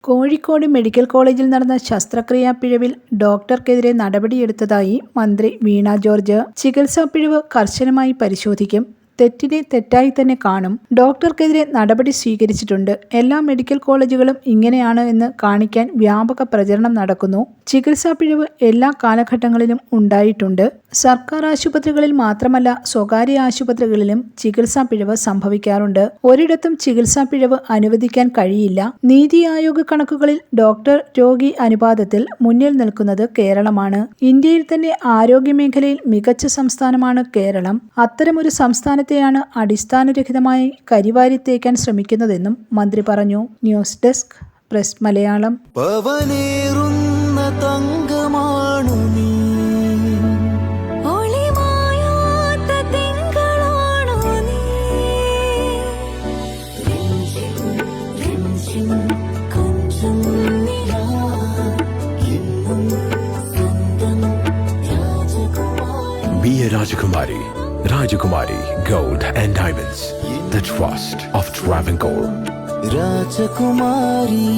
Kozhikode medical കോളേജിൽ നടന്ന ശസ്ത്രക്രിയാ പിഴവിൽ ഡോക്ടർക്കെതിരെ നടപടിയെടുത്തതായി മന്ത്രി വീണ ജോർജ്. ചികിത്സാ പിഴവ് കർശനമായി പരിശോധിക്കും. തെറ്റിനെ തെറ്റായി തന്നെ കാണും. ഡോക്ടർക്കെതിരെ നടപടി സ്വീകരിച്ചിട്ടുണ്ട്. എല്ലാ മെഡിക്കൽ കോളേജുകളും ഇങ്ങനെയാണ് എന്ന് കാണിക്കാൻ വ്യാപക പ്രചരണം നടക്കുന്നു. ചികിത്സാ പിഴവ് എല്ലാ കാലഘട്ടങ്ങളിലും ഉണ്ടായിട്ടുണ്ട്. സർക്കാർ ആശുപത്രികളിൽ മാത്രമല്ല സ്വകാര്യ ആശുപത്രികളിലും ചികിത്സാ പിഴവ് സംഭവിക്കാറുണ്ട്. ഒരിടത്തും ചികിത്സാ പിഴവ് അനുവദിക്കാൻ കഴിയില്ല. നീതി ആയോഗ് കണക്കുകളിൽ ഡോക്ടർ രോഗി അനുപാതത്തിൽ മുന്നിൽ നിൽക്കുന്നത് കേരളമാണ്. ഇന്ത്യയിൽ തന്നെ ആരോഗ്യമേഖലയിൽ മികച്ച സംസ്ഥാനമാണ് കേരളം. അത്തരമൊരു സംസ്ഥാനത്തെയാണ് അടിസ്ഥാനരഹിതമായി കരിവാരിത്തേക്കാൻ ശ്രമിക്കുന്നതെന്നും മന്ത്രി പറഞ്ഞു. News desk press Malayalam. Be a Rajakumari. Rajakumari Gold and Diamonds. The trust of Travancore. Rajakumari.